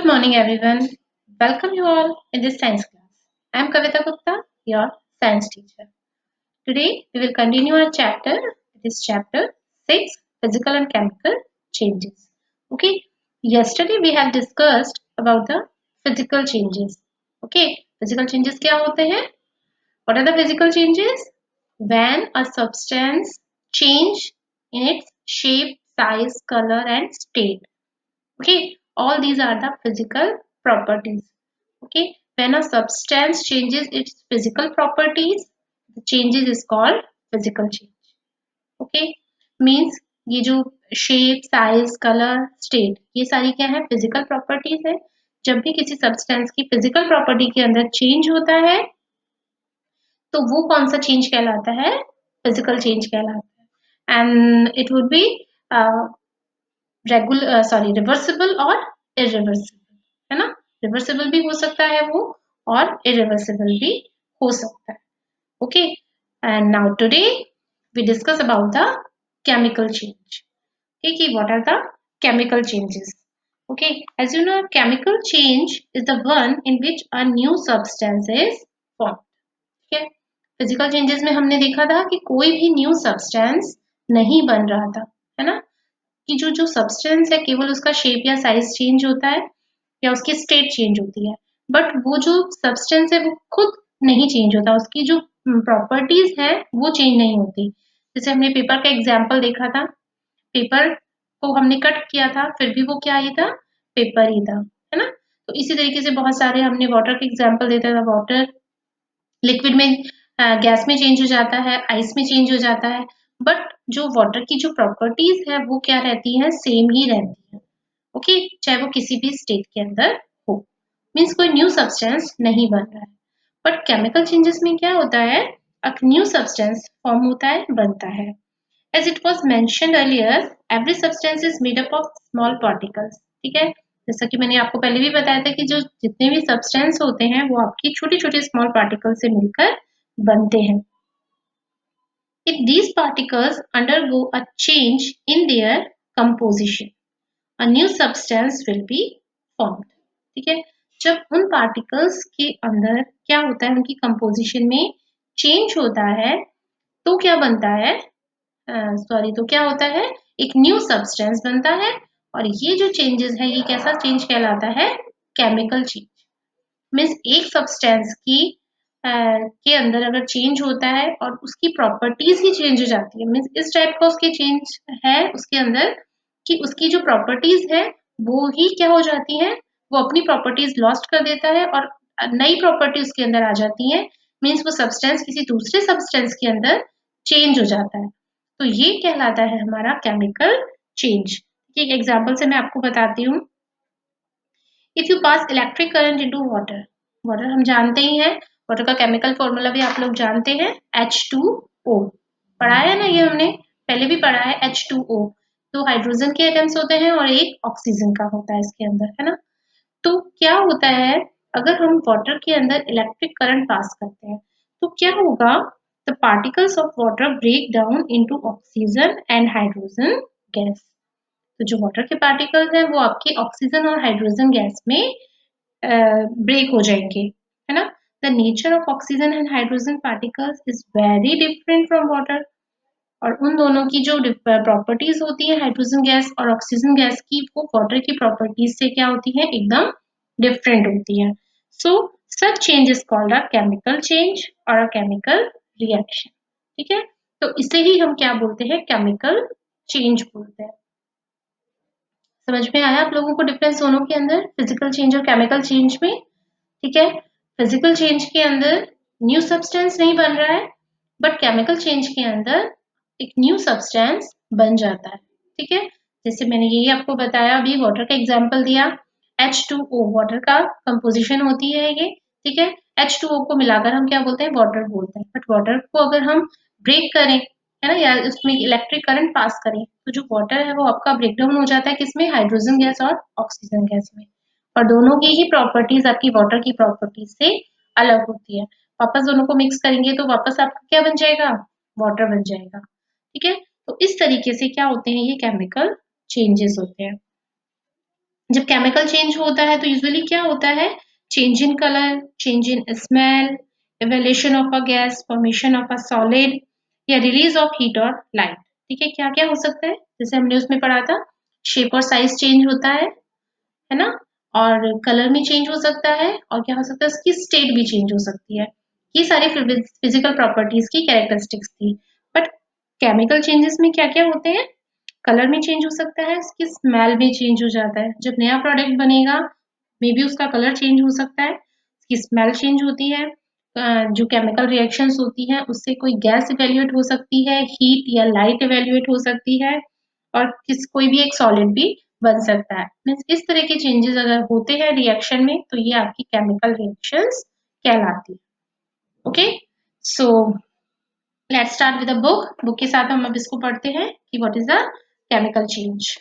Good morning, everyone. Welcome you all in this science class. I am Kavita Gupta, your science teacher. Today, we will continue our chapter. It is chapter 6 Physical and Chemical Changes. Okay, yesterday we have discussed about the physical changes. Okay, physical changes क्या होते हैं? What are the physical changes? When a substance change in its shape, size, color, and state. Okay, all these are the physical properties. Okay, when a substance changes its physical properties, the changes is called physical change. Okay, means ये जो shape size colour state ये सारी क्या है physical properties है. जब भी किसी सब्सटेंस की फिजिकल प्रॉपर्टी के अंदर चेंज होता है तो वो कौन सा चेंज कहलाता है? फिजिकल चेंज कहलाता है. And it would be reversible और इरिवर्सिबल, है ना. रिवर्सिबल भी हो सकता है वो और इरिवर्सिबल भी हो सकता है. Okay, and now today we discuss about the chemical change. कि what are the chemical changes. Okay, as you know chemical change is the one in which a new substance is form. ठीक है, physical changes में हमने देखा था कि कोई भी न्यू सब्सटेंस नहीं बन रहा था, है ना. कि जो सब्सटेंस है केवल उसका शेप या साइज चेंज होता है या उसकी स्टेट चेंज होती है, बट वो जो सब्सटेंस है वो खुद नहीं चेंज होता, उसकी जो प्रॉपर्टीज है वो चेंज नहीं होती. जैसे हमने पेपर का एग्जाम्पल देखा था, पेपर को हमने कट किया था फिर भी वो क्या ही था, पेपर ही था, है ना. तो इसी तरीके से बहुत सारे हमने वाटर के एग्जाम्पल देता था. वाटर लिक्विड में गैस में चेंज हो जाता है, आइस में चेंज हो जाता है, बट जो वाटर की जो प्रॉपर्टीज है वो क्या रहती है, सेम ही रहती है. ओके, चाहे वो किसी भी स्टेट के अंदर हो. मीन्स कोई न्यू सब्सटेंस नहीं बन रहा है. बट केमिकल चेंजेस में क्या होता है, एक न्यू सब्सटेंस फॉर्म होता है, बनता है. As it was mentioned earlier, every substance is made up of small particles. ठीक है, जैसा कि मैंने आपको पहले भी बताया था कि जो जितने भी सब्सटेंस होते हैं वो आपकी छोटे छोटे स्मॉल पार्टिकल से मिलकर बनते हैं. If these particles undergo a change in their composition, a new substance will be formed. ठीक है, जब उन पार्टिकल्स के अंदर क्या होता है, उनकी कंपोजिशन में चेंज होता है तो क्या बनता है, तो क्या होता है, एक न्यू सब्सटेंस बनता है. और ये जो चेंजेस है ये कैसा चेंज कहलाता है, केमिकल चेंज. मीन्स एक सब्सटेंस की के अंदर अगर चेंज होता है और उसकी प्रॉपर्टीज ही चेंज हो जाती है, मीन्स इस टाइप का उसके चेंज है उसके अंदर कि उसकी जो प्रॉपर्टीज है वो ही क्या हो जाती है, वो अपनी प्रॉपर्टीज लॉस्ट कर देता है और नई प्रॉपर्टी उसके अंदर आ जाती है. मीन्स वो सब्सटेंस किसी दूसरे सब्सटेंस के अंदर चेंज हो जाता है. तो ये कहलाता है हमारा केमिकल चेंज. एक एग्जाम्पल से मैं आपको बताती हूँ. If you pass electric current into water, water हम जानते ही हैं, वाटर का केमिकल फॉर्मूला भी आप लोग जानते हैं, H2O. पढ़ा है ना, ये हमने पहले भी पढ़ा है. H2O तो हाइड्रोजन के एटम्स होते हैं और एक ऑक्सीजन का होता है इसके अंदर, है ना. तो क्या होता है, अगर हम वाटर के अंदर इलेक्ट्रिक करंट पास करते हैं तो क्या होगा, the particles of water break down into oxygen and hydrogen gas. तो जो वाटर के पार्टिकल्स हैं वो आपके ऑक्सीजन और हाइड्रोजन गैस में ब्रेक हो जाएंगे, है ना. The nature of oxygen and hydrogen particles is very different from water. और उन दोनों की जो प्रॉपर्टीज होती है हाइड्रोजन गैस और ऑक्सीजन गैस की, वो वाटर की प्रॉपर्टीज से क्या होती है, एकदम डिफरेंट होती है. So such change is called a chemical change और अ केमिकल रिएक्शन. ठीक है, तो इसे ही हम क्या बोलते हैं, केमिकल चेंज बोलते हैं. समझ में आया आप लोगों को डिफरेंस दोनों के अंदर, फिजिकल चेंज और केमिकल चेंज में. ठीक है, फिजिकल चेंज के अंदर न्यू सब्सटेंस नहीं बन रहा है, बट केमिकल चेंज के अंदर एक न्यू सब्सटेंस बन जाता है. ठीक है, जैसे मैंने यही आपको बताया, अभी वाटर का एग्जांपल दिया. H2O वाटर का कंपोजिशन होती है ये. ठीक है, H2O को मिलाकर हम क्या बोलते हैं, वाटर बोलते हैं. बट वाटर को अगर हम ब्रेक करें, है ना, या उसमें इलेक्ट्रिक करंट पास करें तो जो वाटर है वो आपका ब्रेकडाउन हो जाता है किसमें, हाइड्रोजन गैस और ऑक्सीजन गैस में. और दोनों की ही प्रॉपर्टीज आपकी वाटर की प्रॉपर्टीज से अलग होती है. वापस दोनों को मिक्स करेंगे तो वापस आपका क्या बन जाएगा, वाटर बन जाएगा. ठीक है, तो इस तरीके से क्या होते हैं, ये केमिकल चेंजेस होते हैं. जब केमिकल चेंज होता है तो यूजुअली क्या होता है, change in colour, change in smell, evolution of a gas, formation of a solid या रिलीज ऑफ हीट और लाइट। ठीक है, क्या क्या हो सकता है, जैसे हमने उसमें पढ़ा था, शेप और साइज चेंज होता है ना, और कलर में चेंज हो सकता है, और क्या हो सकता है, उसकी स्टेट भी चेंज हो सकती है। ये सारी फिजिकल प्रॉपर्टीज की कैरेक्टरिस्टिक्स थी। बट केमिकल चेंजेस में क्या क्या होते हैं, कलर में चेंज हो सकता है, उसकी स्मेल भी चेंज हो जाता है, जब नया प्रोडक्ट बनेगा मे बी उसका कलर चेंज हो सकता है, उसकी स्मेल चेंज होती है, जो केमिकल रिएक्शंस होती हैं उससे कोई गैस इवेल्युएट हो सकती है, हीट या लाइट इवेल्युएट हो सकती है, और कोई भी एक सॉलिड भी बन सकता है। मीन्स इस तरह के चेंजेस अगर होते हैं रिएक्शन में तो ये आपकी केमिकल रिएक्शंस कहलाती है। Okay, so let's start with a book के साथ हम अब इसको पढ़ते हैं कि what is the chemical change.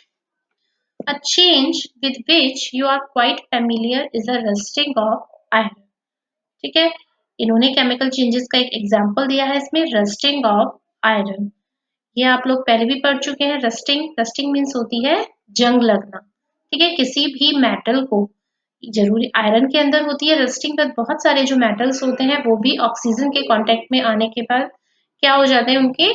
A change with which you are quite familiar is a rusting of iron. ठीक है, इन्होंने केमिकल चेंजेस का एक एग्जांपल दिया है इसमें, रस्टिंग ऑफ आयरन। ये आप लोग पहले भी पढ़ चुके हैं। रस्टिंग, रस्टिंग मीन्स होती है जंग लगना। ठीक है, किसी भी मेटल को, जरूरी आयरन के अंदर होती है रस्टिंग, पर बहुत सारे जो मेटल्स होते हैं वो भी ऑक्सीजन के कांटेक्ट में आने के बाद क्या हो जाते हैं, उनके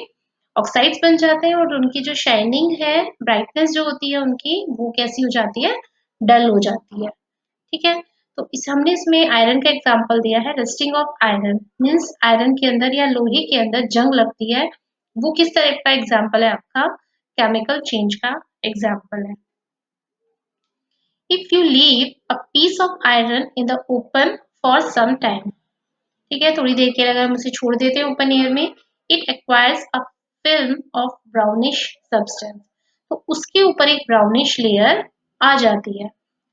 ऑक्साइड्स बन जाते हैं, और उनकी जो शाइनिंग है, ब्राइटनेस जो होती है उनकी, वो कैसी हो जाती है, डल हो जाती है। ठीक है, तो इस हमने इसमें आयरन का एग्जांपल दिया है, rusting of iron means iron के अंदर या लोहे के अंदर जंग लगती है। वो किस तरह का एग्जांपल है, आपका केमिकल चेंज का एग्जांपल है। If you leave a piece of iron in the open for some time, ठीक है, थोड़ी देर के लिए अगर हम उसे छोड़ देते हैं ओपन एयर में, it acquires a film of brownish substance, तो उसके ऊपर एक ब्राउनिश लेयर आ जाती है।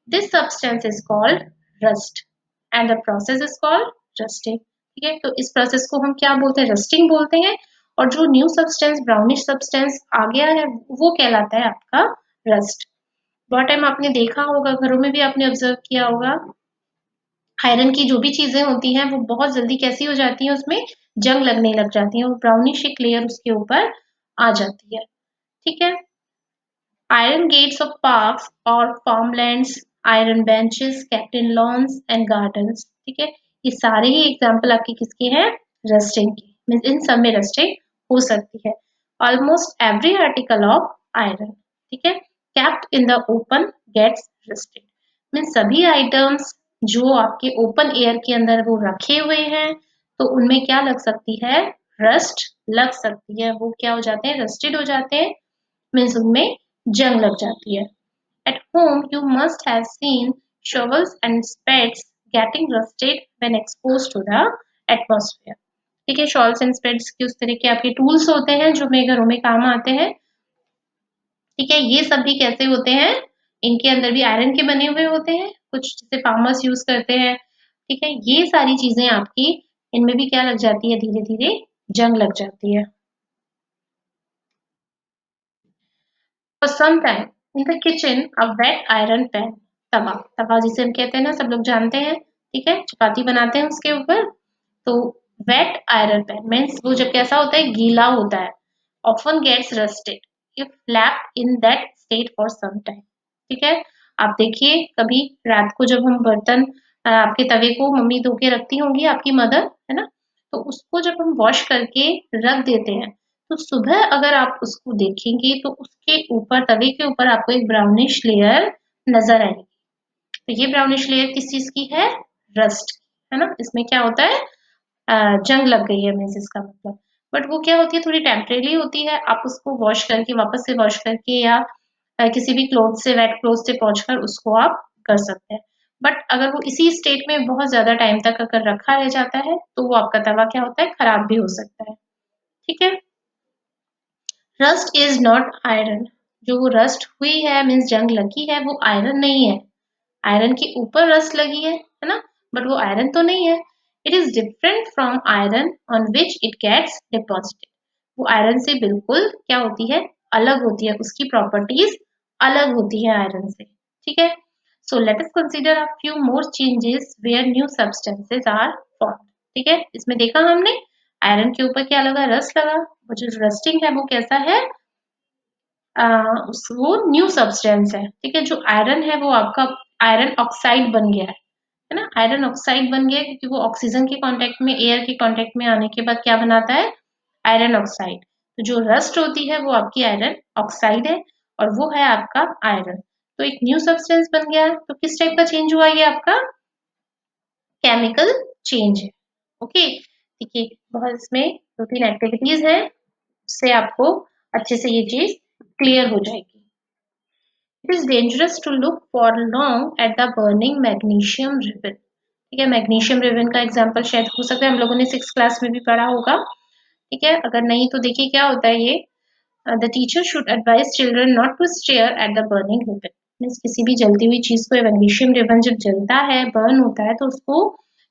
This substance is called rust and the process is called rusting. ठीक है, तो इस प्रोसेस को हम क्या बोलते हैं, रस्टिंग बोलते हैं, और जो न्यू सब्सटेंस, ब्राउनिश सब्सटेंस आ गया है वो कहलाता है आपका रस्ट। बहुत टाइम आपने देखा होगा, घरों में भी आपने ऑब्जर्व किया होगा, आयरन की जो भी चीजें होती हैं वो बहुत जल्दी कैसी हो जाती हैं, उसमें जंग लगने लग जाती है, और ब्राउनिश एक लेयर उसके ऊपर आ जाती है। ठीक है, आयरन गेट्स ऑफ पार्क्स और farmlands, iron benches kept in loans and gardens. ठीक है, ये सारे ही एग्जाम्पल आपके किसके हैं, रस्टिंग के, मींस इन सब में रस्टिंग हो सकती है। Almost every article of iron, ठीक है, kept in the open gets rusted, means सभी आइटम्स जो आपके ओपन एयर के अंदर वो रखे हुए हैं तो उनमें क्या लग सकती है, रस्ट लग सकती है, वो क्या हो जाते हैं, रस्टेड हो जाते हैं, मीन्स उनमें जंग लग जाती है। At home, you must have seen shovels and spades getting rusted when exposed to the atmosphere. ठीक है, शॉल्स एंड स्पेड्स की उस तरह के आपके टूल्स होते हैं जो हमें घरों में काम आते हैं। ठीक है, ये सब भी कैसे होते हैं, इनके अंदर भी आयरन के बने हुए होते हैं, कुछ जिसे फार्मर्स यूज करते हैं। ठीक है, ये सारी चीजें आपकी, इनमें भी क्या लग जाती है, धीरे धीरे जंग लग जाती है। For some time in the kitchen, a wet iron pan, तवा, तवा जिसे हम कहते हैं ना, सब लोग जानते हैं। ठीक है, चपाती बनाते हैं उसके ऊपर, तो वेट आयरन पैन मीन्स वो जब कैसा होता है, गीला होता है, often gets rusted if left in that state for some time. ठीक है, आप देखिए कभी रात को जब हम बर्तन, आपके तवे को मम्मी धो के रखती होंगी आपकी मदर, है ना, तो उसको जब हम वॉश करके रख देते हैं तो सुबह अगर आप उसको देखेंगे तो उसके ऊपर, तवे के ऊपर आपको एक ब्राउनिश लेयर नजर आएगी। तो ये ब्राउनिश लेयर किस चीज की है, रस्ट, है ना, इसमें क्या होता है, जंग लग गई है मीन्स इसका मतलब। बट वो क्या होती है, थोड़ी टेम्परेरी होती है, आप उसको वॉश करके, वापस से वॉश करके, या किसी भी क्लोथ से, वेट क्लोथ से पोंछ कर उसको आप कर सकते हैं। बट अगर वो इसी स्टेट में बहुत ज्यादा टाइम तक अगर रखा रह जाता है तो वो आपका तवा क्या होता है, खराब भी हो सकता है। ठीक है, रस्ट इज नॉट आयरन, जो वो रस्ट हुई है मीन्स जंग लगी है वो आयरन नहीं है। आयरन के ऊपर रस्ट लगी है ना, बट वो आयरन तो नहीं है। It is different from iron on which it gets deposited, वो आयरन से बिल्कुल क्या होती है, अलग होती है, उसकी प्रॉपर्टीज अलग होती है आयरन से। ठीक है, so let us consider a few more changes where new substances are formed. ठीक है, इसमें देखा हमने आयरन के ऊपर क्या लगा, रस्ट लगा, वो जो रस्टिंग है वो कैसा है, वो न्यू सब्सटेंस है, ठीक है। जो आयरन है वो आपका आयरन ऑक्साइड बन गया है ना। आयरन ऑक्साइड बन गया क्योंकि वो ऑक्सीजन के कांटेक्ट में, एयर के कांटेक्ट में आने के बाद क्या बनाता है, आयरन ऑक्साइड। तो जो रस्ट होती है वो आपकी आयरन ऑक्साइड है और वो है आपका आयरन। तो एक न्यू सब्सटेंस बन गया। तो किस टाइप का चेंज हुआ, ये आपका केमिकल चेंज है। ओके, देखिए बहुत इसमें 2-3 एक्टिविटीज है, उससे आपको अच्छे से ये चीज क्लियर हो जाएगी। It is dangerous to look for long at the burning magnesium ribbon. ठीक है, मैग्नीशियम रिबन का एग्जांपल शायद हो सकता है हम लोगों ने 6th क्लास में भी पढ़ा होगा। ठीक है, अगर नहीं तो देखिए क्या होता है ये, the teacher should advise children not to stare at the burning ribbon. Means किसी भी जलती हुई चीज को, मैग्नीशियम रिबन जब जलता है, बर्न होता है, तो उसको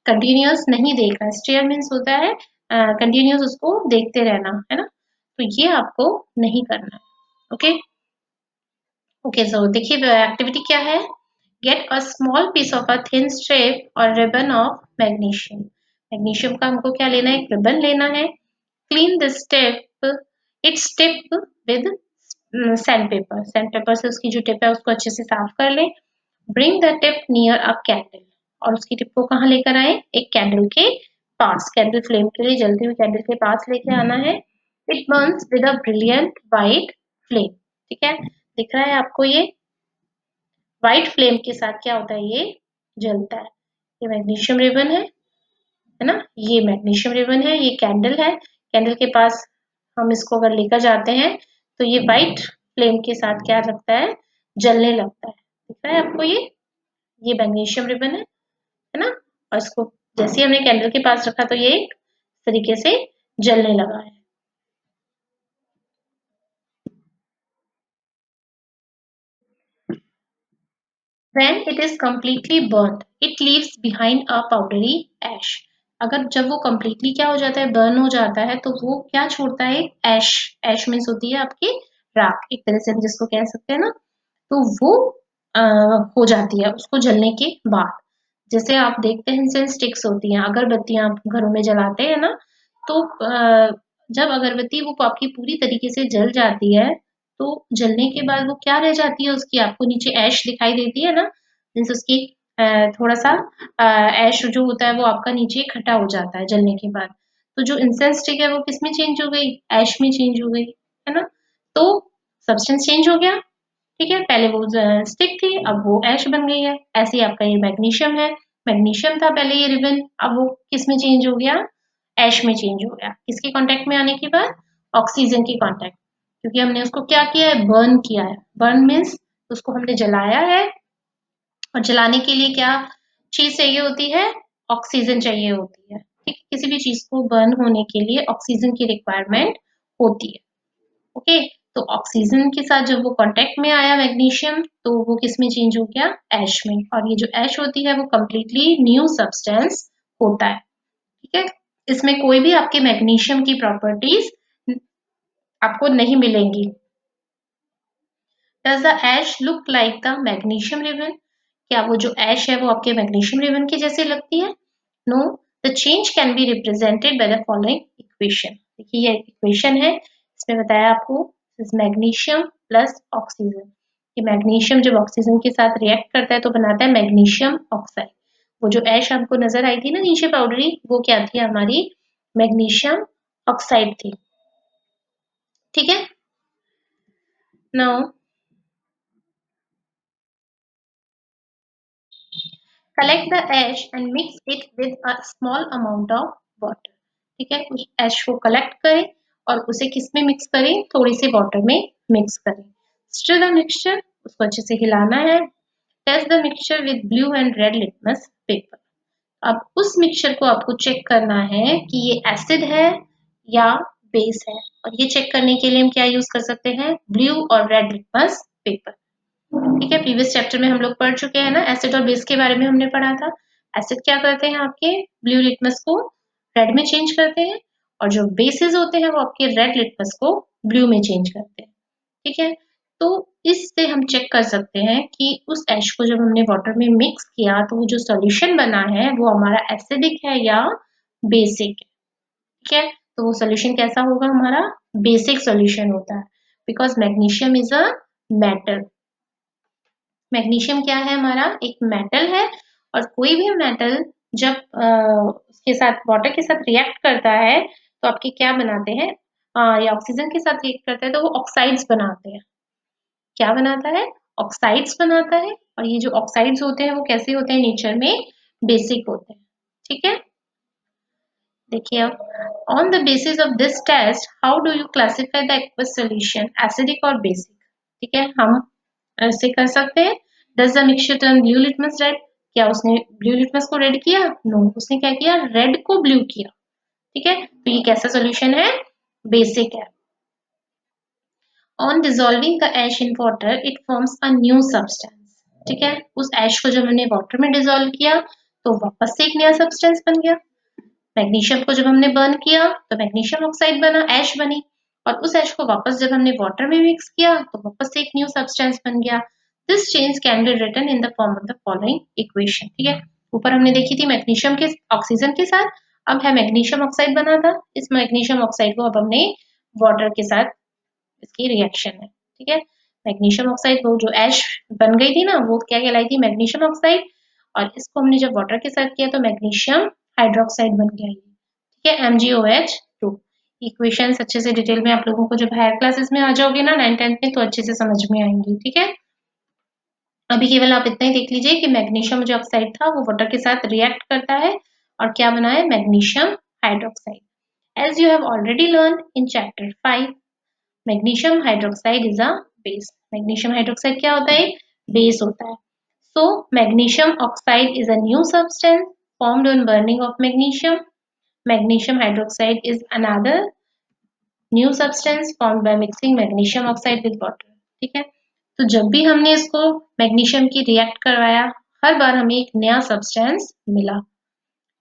कंटिन्यूअस नहीं देखना। स्टेयर मीन्स होता है कंटिन्यूअस उसको देखते रहना, है ना। तो ये आपको नहीं करना है। ओके ओके, सो देखिए एक्टिविटी क्या है। Get a small piece of a thin strip or ribbon of magnesium. Magnesium का हमको क्या लेना है, एक रिबन लेना है। Clean the strip, its tip with sand paper. Sand paper से उसकी जो टिप है उसको अच्छे से साफ कर लें। Bring the tip near a candle, और उसकी टिप को कहाँ लेकर आए, एक कैंडल के पास। कैंडल फ्लेम के लिए जलती हुई कैंडल के पास लेके आना है। It Burns with a brilliant white flame. ठीक है, दिख रहा है आपको ये व्हाइट फ्लेम के साथ क्या होता है, ये जलता है। ये मैग्नीशियम रिबन है ना। ये मैग्नीशियम रिबन है, ये कैंडल है। कैंडल के पास हम इसको अगर लेकर जाते हैं तो ये व्हाइट फ्लेम के साथ क्या लगता है, जलने लगता है। दिख रहा है आपको ये मैग्नीशियम रिबन है ना। और इसको जैसे ही हमने कैंडल के पास रखा तो ये एक तरीके से जलने लगा है। When it is completely burnt, it leaves behind a powdery ash. अगर जब वो completely क्या हो जाता है, burn हो जाता है, तो वो क्या छोड़ता है, ash। ash means होती है आपकी राख, एक तरह से हम जिसको कह सकते हैं ना। तो वो हो जाती है उसको जलने के बाद। जैसे आप देखते हैं इंसेंस स्टिक्स होती हैं, अगरबत्तियां आप घरों में जलाते हैं ना, तो जब अगरबत्ती वो आपकी पूरी तरीके से जल जाती है, तो जलने के बाद वो क्या रह जाती है, उसकी आपको नीचे ऐश दिखाई देती है ना। मीन्स उसकी थोड़ा सा ऐश जो होता है वो आपका नीचे इकट्ठा हो जाता है जलने के बाद। तो जो इंसेंस स्टिक है वो किस में चेंज हो गई, ऐश में चेंज हो गई, है ना। तो सब्सटेंस चेंज हो गया। ठीक है, पहले वो स्टिक थी, अब वो ऐश बन गई है। ऐसे ही आपका ये मैग्नीशियम है, मैग्नीशियम था पहले ये रिबन, अब वो किस में चेंज हो गया, ऐश में चेंज हो गया। किसके कांटेक्ट में आने के बाद, ऑक्सीजन की कांटेक्ट, क्योंकि हमने उसको क्या किया है, बर्न किया है। बर्न मीन्स उसको हमने जलाया है, और जलाने के लिए क्या चीज चाहिए होती है, ऑक्सीजन चाहिए होती है। ठीक, किसी भी चीज को बर्न होने के लिए ऑक्सीजन की रिक्वायरमेंट होती है। ओके, तो ऑक्सीजन के साथ जब वो कांटेक्ट में आया मैग्नीशियम, तो वो किस में चेंज हो गया, ऐश में। और ये जो ऐश होती है वो कम्प्लीटली न्यू सब्सटेंस होता है। ठीक है, इसमें कोई भी आपके मैग्नीशियम की प्रॉपर्टीज आपको नहीं मिलेंगी। Does the ash look like the magnesium ribbon, क्या वो जो ऐश है वो आपके मैग्नीशियम रिबन की जैसे लगती है, no. The change can be represented by the following equation. देखिए ये इक्वेशन है, इसमें बताया आपको मैग्नीशियम प्लस ऑक्सीजन। ये मैग्नीशियम जब ऑक्सीजन के साथ रिएक्ट करता है तो बनाता है मैग्नीशियम ऑक्साइड। वो जो ऐश आपको नजर आई थी ना नीचे पाउडरी, वो क्या थी, हमारी मैग्नीशियम ऑक्साइड थी। ठीक है, now collect the ash and mix it with a small amount of water। ठीक है, उस एश को कलेक्ट करें और उसे किस में मिक्स करें, थोड़ी सी वाटर में मिक्स करें। स्टर द मिक्सचर, उसको अच्छे से हिलाना है। Test the mixture with blue and red litmus paper. अब उस मिक्सचर को आपको चेक करना है कि ये एसिड है या बेस है, और ये चेक करने के लिए हम क्या यूज कर सकते हैं, ब्लू और रेड लिटमस पेपर। ठीक है, प्रीवियस चैप्टर में हम लोग पढ़ चुके हैं ना, एसिड और बेस के बारे में हमने पढ़ा था। एसिड क्या करते हैं, आपके ब्लू लिटमस को रेड में चेंज करते हैं, और जो बेसिस होते हैं वो आपके रेड लिटमस को ब्लू में चेंज करते हैं। ठीक है, तो इससे हम चेक कर सकते हैं कि उस ऐश को जब हमने वाटर में मिक्स किया तो वो जो सॉल्यूशन बना है वो हमारा एसिडिक है या बेसिक है। ठीक है, तो वो सॉल्यूशन कैसा होगा, हमारा बेसिक सॉल्यूशन होता है। Because magnesium is a metal. Magnesium क्या है, हमारा एक मेटल है, और कोई भी मेटल जब उसके साथ वाटर के साथ रिएक्ट करता है तो आपके क्या बनाते हैं, या ऑक्सीजन के साथ रिएक्ट करता है तो वो ऑक्साइड्स बनाते हैं। क्या बनाता है, ऑक्साइड्स बनाता है। और ये जो ऑक्साइड्स होते हैं वो कैसे होते हैं, नेचर में बेसिक होते हैं। ठीक है, देखिए अब, on the basis of this test how do you classify the aqueous solution, acidic और बेसिक। ठीक है, हम ऐसे कर सकते हैं। Does the mixture turn blue litmus red, क्या उसने ब्लू लिटमस को रेड किया, नो, उसने क्या किया, रेड को ब्लू किया। ठीक है, तो ये कैसा सॉल्यूशन है, बेसिक है। On dissolving the ash in water it forms a new substance. ठीक है, उस एश को जब हमने वाटर में डिजोल्व किया तो वापस से एक नया सब्सटेंस बन गया। मैग्नीशियम को जब हमने बर्न किया तो मैग्नीशियम ऑक्साइड बना, ऐश बनी, और उस ऐश को वापस जब हमने वाटर में मिक्स किया तो वापस से एक न्यू सब्सटेंस बन गया। This change can be written in the form of the following equation. ठीक है, ऊपर हमने देखी थी मैग्नीशियम के ऑक्सीजन के साथ, अब है मैग्नीशियम ऑक्साइड बना था, इस मैग्नीशियम ऑक्साइड को अब हमने वाटर के साथ, इसकी रिएक्शन है। ठीक है, मैग्नीशियम ऑक्साइड वो जो ऐश बन गई थी ना, वो क्या कहलाई थी, मैग्नीशियम ऑक्साइड, और इसको हमने जब वाटर के साथ किया तो मैग्नीशियम हाइड्रोक्साइड बन गया। ठीक है, MgOH2। इक्वेशंस अच्छे से डिटेल में आप लोगों को जब हायर क्लासेस में आ जाओगे ना 9th-10th में तो अच्छे से समझ में आएंगी। ठीक है, अभी केवल आप इतना ही देख लीजिए कि मैग्नीशियम जो ऑक्साइड था वो वाटर के साथ रिएक्ट करता है और क्या बना है, magnesium hydroxide. As you have already learn in chapter 5, magnesium hydroxide is a base. Magnesium hydroxide क्या होता है, बेस होता है। So magnesium oxide is a new substance formed on burning of magnesium. Magnesium hydroxide is another new substance formed by mixing magnesium oxide with water. ठीक है, तो जब भी हमने इसको मैग्नीशियम की रिएक्ट करवाया, हर बार हमें एक नया सब्सटेंस मिला।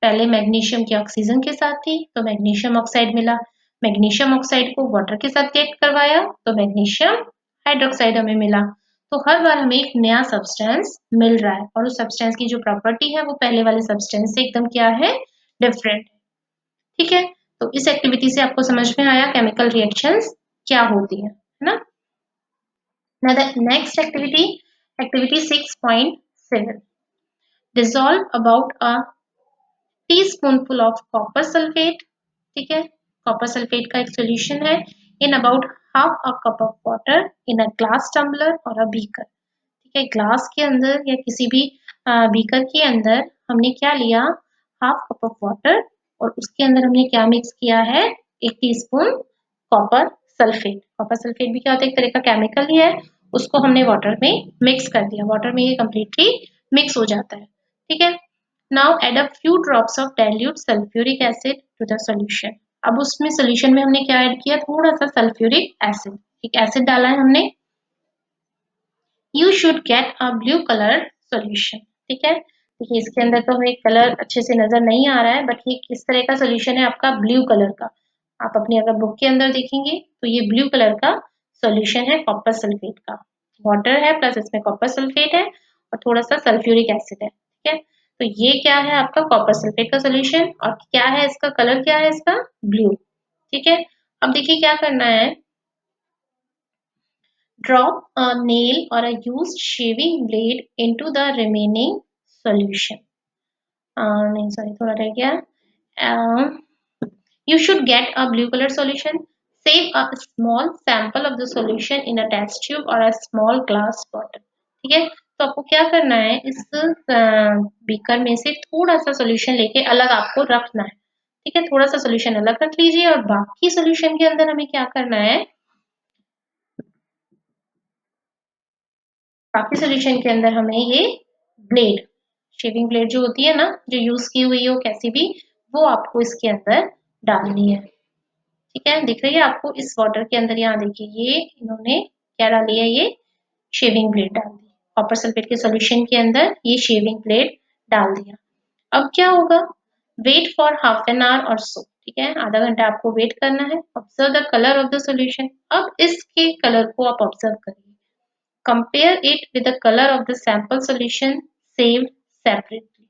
पहले मैग्नीशियम की ऑक्सीजन के साथ थी तो मैग्नीशियम ऑक्साइड मिला, मैग्नीशियम ऑक्साइड को वाटर के साथ रिएक्ट करवाया तो मैग्नीशियम हाइड्रोक्साइड हमें मिला। तो हर बार हमें एक नया सब्सटेंस मिल रहा है, और उस सब्सटेंस की जो प्रॉपर्टी है वो पहले वाले सब्सटेंस से एकदम क्या है, डिफरेंट। ठीक है, तो इस एक्टिविटी से आपको समझ में आया केमिकल रिएक्शंस क्या होती है ना। Now the next activity, activity 6.7, dissolve about a teaspoonful of copper sulfate। ठीक है, कॉपर सल्फेट का एक सॉल्यूशन है in about half a cup of water in a glass tumbler और अ बीकर। ठीक है, ग्लास के अंदर या किसी भी बीकर के अंदर हमने क्या लिया, हाफ कप ऑफ वाटर, और उसके अंदर हमने क्या मिक्स किया है, 1 teaspoon copper sulphate. Copper sulphate भी क्या होता है, एक तरह का केमिकल ही है, उसको हमने वाटर में मिक्स कर दिया, वाटर में ये कम्प्लीटली मिक्स हो जाता है। ठीक है, now add a few drops of dilute sulphuric acid to the solution. अब उसमें सॉल्यूशन में हमने क्या ऐड किया, थोड़ा सा सल्फ्यूरिक एसिड, एक एसिड डाला है हमने। You should get a blue colour solution. ठीक है, देखिए इसके अंदर तो हमें कलर अच्छे से नजर नहीं आ रहा है, बट ये किस तरह का सॉल्यूशन है आपका, ब्लू कलर का। आप अपनी अगर बुक के अंदर देखेंगे तो ये ब्लू कलर का सॉल्यूशन है कॉपर सल्फेट का। वाटर है प्लस इसमें कॉपर सल्फेट है और थोड़ा सा सल्फ्यूरिक एसिड है। ठीक है, तो ये क्या है आपका कॉपर सल्फेट का सॉल्यूशन, और क्या है इसका कलर, क्या है इसका, ब्लू। ठीक है, अब देखिए क्या करना है, drop a nail or a used shaving blade into the remaining solution. नहीं सॉरी, थोड़ा रह गया। You should get a blue color solution. Save a small sample of the solution in a test tube or a small glass bottle. ठीक है, तो आपको क्या करना है, इस बीकर में से थोड़ा सा सोल्यूशन लेके अलग आपको रखना है। ठीक है, थोड़ा सा सोल्यूशन अलग रख लीजिए और बाकी सोल्यूशन के अंदर हमें क्या करना है, बाकी सोल्यूशन के अंदर हमें ये ब्लेड, शेविंग ब्लेड जो होती है ना, जो यूज की हुई हो कैसी भी, वो आपको इसके अंदर डालनी है। ठीक है, दिख रही है आपको इस वाटर के अंदर, यहाँ देखिए ये इन्होंने क्या डाली है, ये शेविंग ब्लेड डाल दी, कॉपर सल्फेट के सोल्यूशन के अंदर ये शेविंग ब्लेड डाल दिया। अब क्या होगा, wait for half an hour और सो। ठीक है, आधा घंटा आपको वेट करना है। Observe the colour of the solution, अब इसके कलर को आप ऑब्जर्व करिए। Compare it with the color of the sample solution saved separately।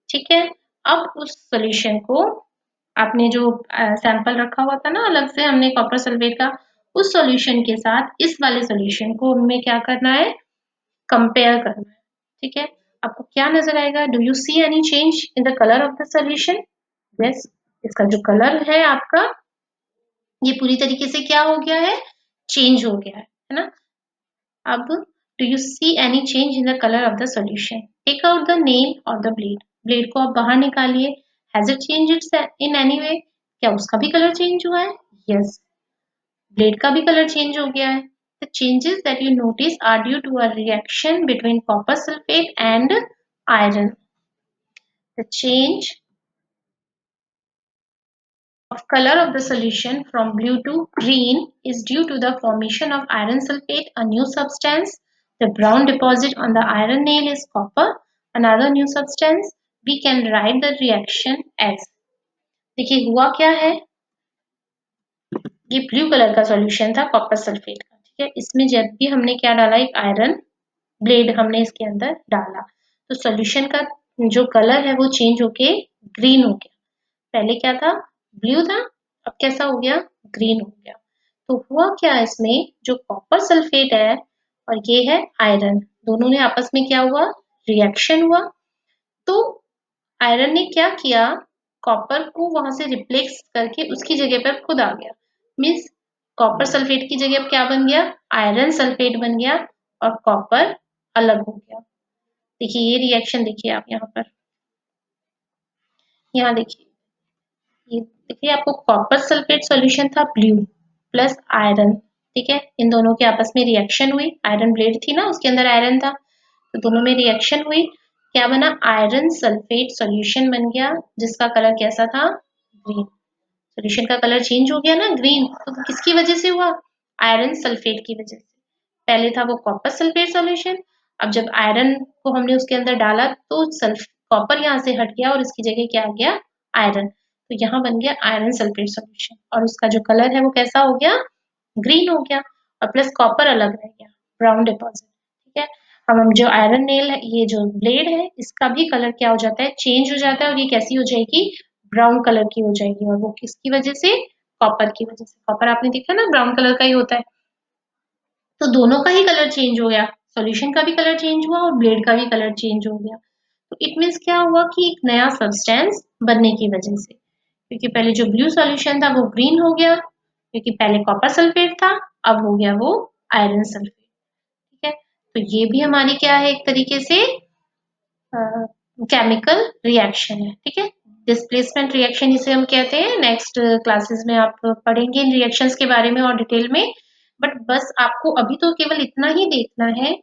ठीक है, अब उस सॉल्यूशन को आपने जो सैंपल रखा हुआ था ना अलग से हमने कॉपर सल्फेट का, उस सॉल्यूशन के साथ इस वाले सॉल्यूशन को हमें क्या करना है, कंपेयर करना है। ठीक है, आपको क्या नजर आएगा, do you see any change in the colour of the solution? Yes, इसका जो कलर है आपका ये पूरी तरीके से क्या हो गया है, चेंज हो गया है ना। अब do you see any change in the colour of the solution? Take out the nail और द ब्लेड, ब्लेड को आप बाहर निकालिए। Has it change its in any way? क्या उसका भी कलर चेंज हुआ है? यस, ब्लेड का भी कलर चेंज हो गया है। The changes that you notice are due to a reaction between copper sulfate and iron. The change of color of the solution from blue to green is due to the formation of iron sulfate, a new substance. The brown deposit on the iron nail is copper, another new substance. We can write the reaction as. देखिए हुआ क्या है, ये blue colour का solution था copper sulphate का। ठीक है, इसमें जब भी हमने क्या डाला, एक आयरन ब्लेड हमने इसके अंदर डाला, तो सॉल्यूशन का जो कलर है वो चेंज होके ग्रीन हो गया। पहले क्या था, ब्लू था, अब कैसा हो गया, ग्रीन हो गया। तो हुआ क्या, इसमें जो कॉपर सल्फेट है और ये है आयरन, दोनों ने आपस में क्या हुआ, रिएक्शन हुआ। तो आयरन ने क्या किया, कॉपर को वहां से रिप्लेस करके उसकी जगह पर खुद आ गया। मीन्स कॉपर सल्फेट की जगह अब क्या बन गया, आयरन सल्फेट बन गया और कॉपर अलग हो गया। देखिए ये रिएक्शन देखिए आप यहाँ पर, यहाँ देखिए, ये देखिए आपको कॉपर सल्फेट सॉल्यूशन था ब्लू प्लस आयरन। ठीक है, इन दोनों के आपस में रिएक्शन हुई, आयरन ब्लेड थी ना उसके अंदर आयरन था, तो दोनों में रिएक्शन हुई, क्या बना, आयरन सल्फेट सॉल्यूशन बन गया जिसका कलर कैसा था, ग्रीन। सॉल्यूशन का कलर चेंज हो गया ना ग्रीन, तो किसकी वजह से हुआ, आयरन सल्फेट की वजह से। पहले था वो कॉपर सल्फेट सॉल्यूशन, अब जब आयरन को हमने उसके अंदर डाला तो सल्फ कॉपर यहाँ से हट गया और इसकी जगह क्या आ गया, आयरन। तो यहाँ बन गया आयरन सल्फेट सॉल्यूशन और उसका जो कलर है वो कैसा हो गया, ग्रीन हो गया, और प्लस कॉपर अलग रह गया, ब्राउन डिपॉजिट। ठीक है, अब हम जो आयरन नेल है, ये जो ब्लेड है, इसका भी कलर क्या हो जाता है, चेंज हो जाता है और ये कैसी हो जाएगी, ब्राउन कलर की हो जाएगी। और वो किसकी वजह से, कॉपर की वजह से। कॉपर आपने देखा ना ब्राउन कलर का ही होता है। तो दोनों का ही कलर चेंज हो गया, सॉल्यूशन का भी कलर चेंज हुआ और ब्लेड का भी कलर चेंज हो गया। तो इट मीन्स क्या हुआ कि एक नया सब्सटेंस बनने की वजह से, क्योंकि पहले जो ब्लू सॉल्यूशन था वो ग्रीन हो गया, क्योंकि पहले कॉपर सल्फेट था, अब हो गया वो आयरन सल्फेट। ठीक है, तो ये भी हमारी क्या है, एक तरीके से केमिकल रिएक्शन है। ठीक है, डिस्प्लेसमेंट रिएक्शन इसे हम कहते हैं। नेक्स्ट क्लासेस में आप पढ़ेंगे इन रिएक्शंस के बारे में और डिटेल में, बट बस आपको अभी तो केवल इतना ही देखना है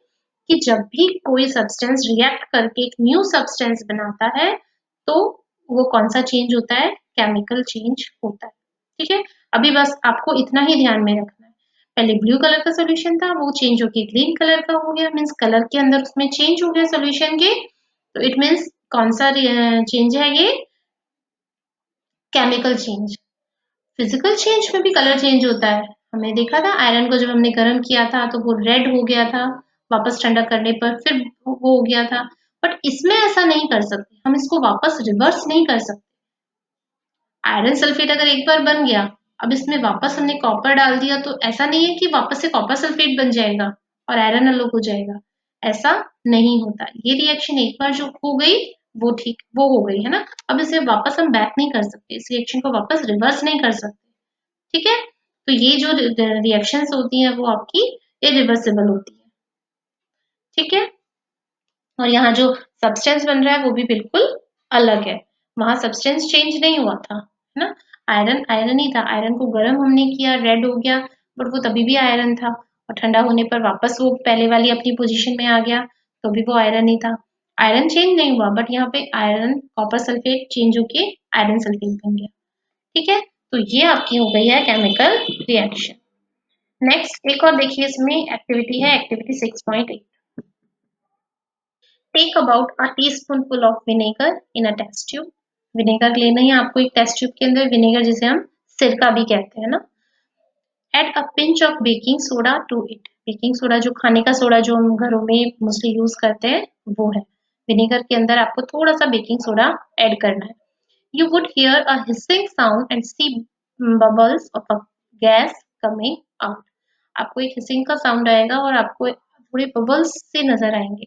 कि जब भी कोई सब्सटेंस रिएक्ट करके एक न्यू सब्सटेंस बनाता है तो वो कौन सा चेंज होता है, केमिकल चेंज होता है। ठीक है, अभी बस आपको इतना ही ध्यान में रखना है, पहले ब्लू कलर का सोल्यूशन था वो चेंज होके ग्रीन कलर का हो गया, मीन्स कलर के अंदर उसमें चेंज हो गया सोल्यूशन के। तो इट मीन्स कौन सा चेंज है ये, केमिकल चेंज। फिजिकल चेंज में भी कलर चेंज होता है, हमने देखा था आयरन को जब हमने गर्म किया था तो वो रेड हो गया था, वापस ठंडा करने पर फिर वो हो गया था। बट इसमें ऐसा नहीं कर सकते, हम इसको वापस रिवर्स नहीं कर सकते। आयरन सल्फेट अगर एक बार बन गया, अब इसमें वापस हमने कॉपर डाल दिया, तो ऐसा नहीं है कि वापस से कॉपर सल्फेट बन जाएगा और आयरन अलग हो जाएगा, ऐसा नहीं होता। ये रिएक्शन एक बार जो हो गई वो ठीक, वो हो गई है ना, अब इसे वापस हम बैक नहीं कर सकते, इस रिएक्शन को वापस रिवर्स नहीं कर सकते। ठीक है, तो ये जो रिएक्शंस होती हैं वो आपकी इरिवर्सिबल होती है। ठीक है, और यहाँ जो सब्सटेंस बन रहा है वो भी बिल्कुल अलग है, वहां सब्सटेंस चेंज नहीं हुआ था, है ना। आयरन आयरन ही था, आयरन को गर्म हमने किया, रेड हो गया, बट वो तभी भी आयरन था, और ठंडा होने पर वापस वो पहले वाली अपनी पोजीशन में आ गया, तो भी वो आयरन ही था। आयरन चेंज नहीं हुआ, बट यहाँ पे आयरन कॉपर सल्फेट चेंज होके आयरन सल्फेट बन गया। ठीक है, तो ये आपकी हो गई है केमिकल रिएक्शन। नेक्स्ट एक और देखिए, इसमें एक्टिविटी है, activity 6.8। Take about a teaspoonful of vinegar in a test tube. Vinegar लेना है आपको एक टेस्ट ट्यूब के अंदर, विनेगर जिसे हम सिरका भी कहते हैं ना। Add a pinch of baking soda to it. Baking soda जो खाने का सोडा जो हम घरों में मोस्टली यूज करते हैं वो है। विनेगर के अंदर आपको थोड़ा सा बेकिंग सोडा ऐड करना है। You would hear a hissing sound and see bubbles of a gas coming out. आपको एक हिसिंग का साउंड आएगा और आपको थोड़े बबल्स से नजर आएंगे।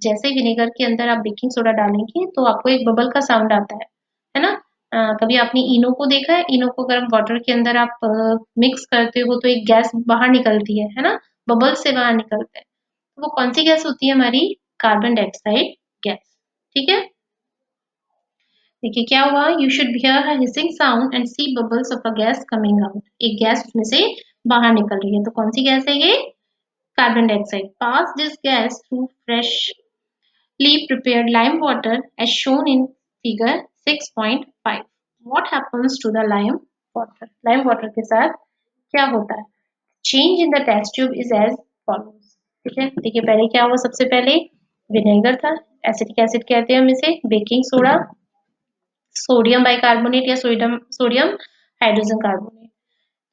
जैसे विनेगर के अंदर आप बेकिंग सोडा डालेंगे तो आपको एक बबल का साउंड आता है ना। कभी आपने इनो को देखा है? इनो को गर्म वाटर के अंदर आप मिक्स करते हो तो एक गैस बाहर निकलती है ना, बबल्स से बाहर निकलते हैं। तो वो कौन सी गैस होती है हमारी? Carbon dioxide gas. ठीक है, देखिए क्या हुआ, you should hear a hissing sound and see bubbles of a gas coming out. एक गैस उसमें से बाहर निकल रही है, तो कौन सी गैस है ये? Carbon dioxide. Pass this gas through freshly prepared lime water as shown in figure 6.5. What happens to the lime water? Lime water के साथ क्या होता है? Change in the test tube is as follows. ठीक है, देखिए पहले क्या हुआ, सबसे पहले विनेगर था, एसिटिक एसिड कहते हैं हम इसे, बेकिंग सोडा, सोडियम बाइकार्बोनेट या सोडियम हाइड्रोजन कार्बोनेट।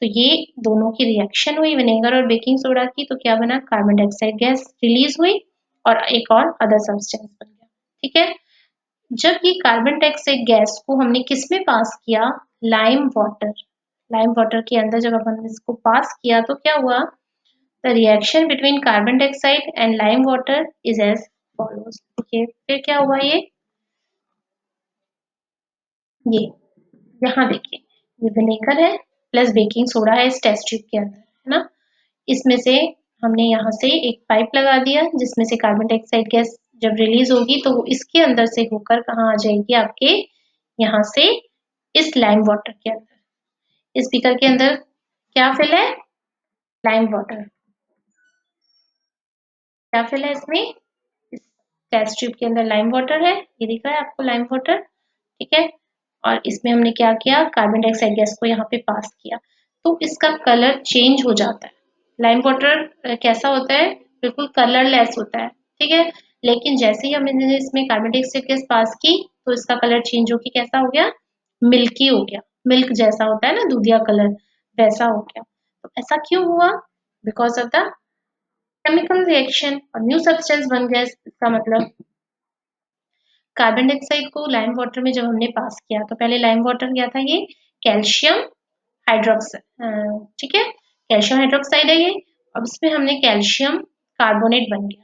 तो ये दोनों की रिएक्शन हुई विनेगर और बेकिंग सोडा की, तो क्या बना? कार्बन डाइऑक्साइड गैस रिलीज हुई और एक और अदर सब्सटेंस बन गया। ठीक है, जब ये कार्बन डाइऑक्साइड गैस को हमने किस में पास किया? Lime water. लाइम वाटर के अंदर जब हमने इसको पास किया तो क्या हुआ? The reaction between carbon dioxide and lime water is as follows. देखिए फिर क्या हुआ, ये यहाँ देखिए, ये विनेगर है प्लस बेकिंग सोडा है इस टेस्ट ट्यूब के अंदर, है ना। इसमें से हमने यहाँ से एक पाइप लगा दिया जिसमें से कार्बन डाइऑक्साइड गैस जब रिलीज होगी तो वो इसके अंदर से होकर कहाँ आ जाएगी? आपके यहाँ से इस लाइम वाटर के अंदर। इस बीकर के अंदर क्या फिल है? Lime water. क्या फिल है इसमें? इस टेस्ट ट्यूब के अंदर लाइम वाटर है, ये दिख रहा है आपको लाइम वाटर। ठीक है, और इसमें हमने क्या किया? कार्बन डाइऑक्साइड गैस को यहाँ पे पास किया, तो इसका कलर चेंज हो जाता है। लाइम वाटर कैसा होता है? बिल्कुल कलरलेस होता है। ठीक है, लेकिन जैसे ही हमने इसमें कार्बन डाइऑक्साइड गैस पास की तो इसका कलर चेंज होकर कैसा हो गया? मिल्की हो गया। मिल्क जैसा होता है ना, दूधिया कलर, वैसा हो गया। तो ऐसा क्यों हुआ? Because of the chemical reaction, और न्यू सब्सटेंस बन गया। इसका मतलब कार्बन डाइऑक्साइड को लाइम वाटर में जब हमने पास किया तो पहले लाइम वाटर क्या था? ये कैल्शियम हाइड्रोक्साइड। ठीक है, कैल्शियम हाइड्रोक्साइड है ये। अब इसमें हमने कैल्शियम कार्बोनेट बन गया,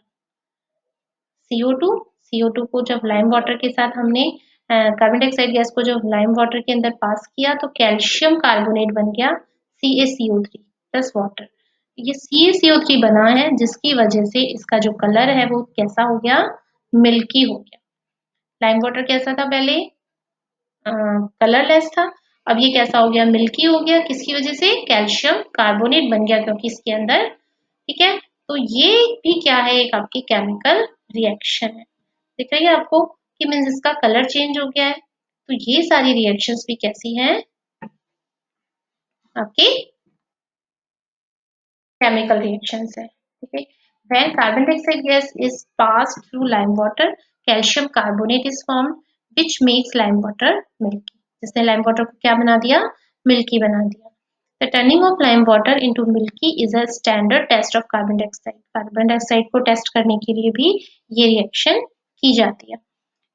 CO2। CO2 को जब लाइम वाटर के साथ हमने कार्बन डाइऑक्साइड गैस को जब लाइम वाटर के अंदर पास किया तो कैल्शियम कार्बोनेट बन गया, CaCO3 प्लस वाटर। ये CaCO3 बना है जिसकी वजह से इसका जो कलर है वो कैसा हो गया? मिल्की हो गया। लाइम वाटर कैसा था पहले? कलरलेस था। अब ये कैसा हो गया? मिल्की हो गया। किसकी वजह से? कैल्शियम कार्बोनेट बन गया क्योंकि इसके अंदर। ठीक है, तो ये भी क्या है? एक आपकी केमिकल रिएक्शन है। दिख रही है आपको कि मीन्स इसका कलर चेंज हो गया है। तो ये सारी रिएक्शंस भी कैसी हैं? आपकी chemical reactions है। ठीक है, when carbon dioxide gas is passed through lime water, calcium carbonate is formed which makes lime water milky। जिसने lime water को क्या बना दिया? मिल्की बना दिया। The turning of lime water into milky is a standard test of carbon dioxide। Carbon dioxide को test करने के लिए भी ये रिएक्शन की जाती है।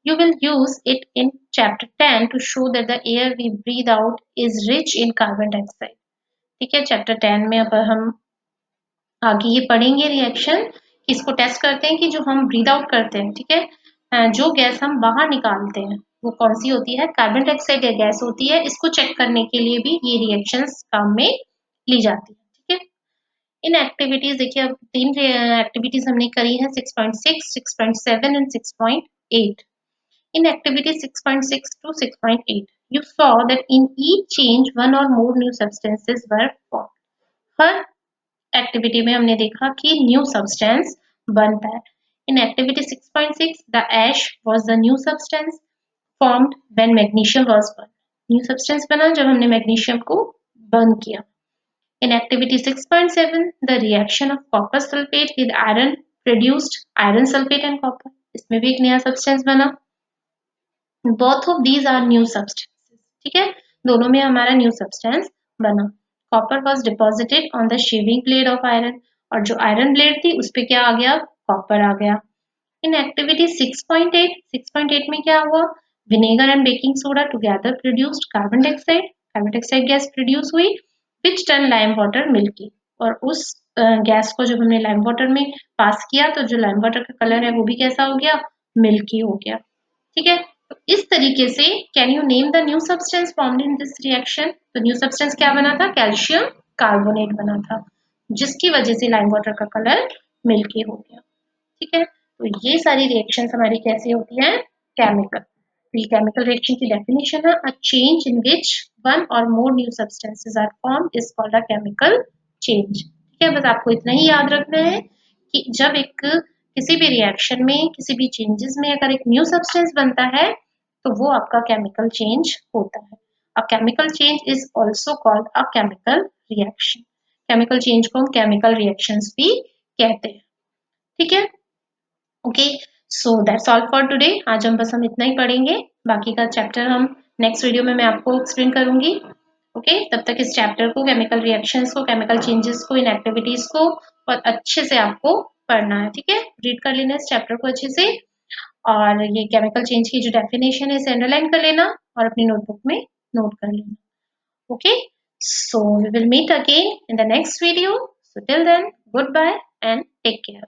You will use it in chapter 10 to show that the air we breathe out is rich in carbon dioxide। ठीक है, चैप्टर 10 में अब हम आगे ये पढ़ेंगे रिएक्शन, इसको टेस्ट करते हैं कि जो हम ब्रीद आउट करते हैं, ठीक है, जो गैस हम बाहर निकालते हैं वो कौन सी होती है? कार्बन डाइऑक्साइड गैस होती है। इसको चेक करने के लिए भी ये रिएक्शंस काम में ली जाती है। ठीक है, इन एक्टिविटीज देखिए, अब तीन एक्टिविटीज हमने करी है, 6.6, 6.7 and 6.8। In activity 6.6 to 6.8 you saw that in each change one or more new substances were formed। हर एक्टिविटी में हमने देखा कि न्यू सब्सटेंस बनता है। In activity 6.6 the ash was the new substance formed when magnesium was burn. न्यू सब्सटेंस बना जब हमने मैग्नीशियम को बर्न किया। In activity 6.7 the reaction of copper sulphate with iron produced iron sulphate and copper. इसमें भी एक नया सब्सटेंस बना। Both of these are new substances. ठीक है, दोनों में हमारा न्यू सब्सटेंस बना। Copper was deposited on the shaving blade of iron, और जो आयरन ब्लेड थी उस पे क्या आ गया? कॉपर आ गया। इन एक्टिविटी 6.8 में क्या हुआ? Vinegar and baking soda together produced carbon dioxide. Carbon dioxide gas produce हुई which turn lime water milky. और उस गैस को जब हमने लाइम वाटर में पास किया तो जो लाइम वाटर का कलर है वो भी कैसा हो गया, मिल्की हो गया। ठीक है, तो इस तरीके से can you name the new substance formed in this reaction. तो न्यू सब्सटेंस क्या बना था, कैल्शियम कार्बोनेट बना था, जिसकी वजह से लाइम वाटर का कलर मिल्की हो गया। ठीक है, तो ये सारी रिएक्शंस हमारी कैसी होती हैं, केमिकल। तो ये केमिकल रिएक्शन की डेफिनेशन है, a change in which one और more new substances are formed is called a chemical change. ठीक है, बस आपको इतना ही याद रखना है कि जब एक किसी भी रिएक्शन में, किसी भी चेंजेस में अगर एक न्यू सब्सटेंस बनता है तो वो आपका केमिकल चेंज होता है। अ chemical change is also called a chemical reaction. Chemical change को हम केमिकल रिएक्शंस भी कहते हैं। ठीक है, okay, so that's all for today. आज हम इतना ही पढ़ेंगे, बाकी का चैप्टर हम नेक्स्ट वीडियो में मैं आपको एक्सप्लेन करूंगी। ओके, तब तक इस चैप्टर को, केमिकल रिएक्शंस को, केमिकल चेंजेस को, इन एक्टिविटीज को और अच्छे से आपको पढ़ना है। ठीक है, रीड कर लेना इस चैप्टर को अच्छे से, और ये केमिकल चेंज की जो डेफिनेशन है इसे अंडरलाइन कर लेना और अपनी नोटबुक में नोट कर लेना। Okay, so we will meet again in the next video. So till then, goodbye and take care.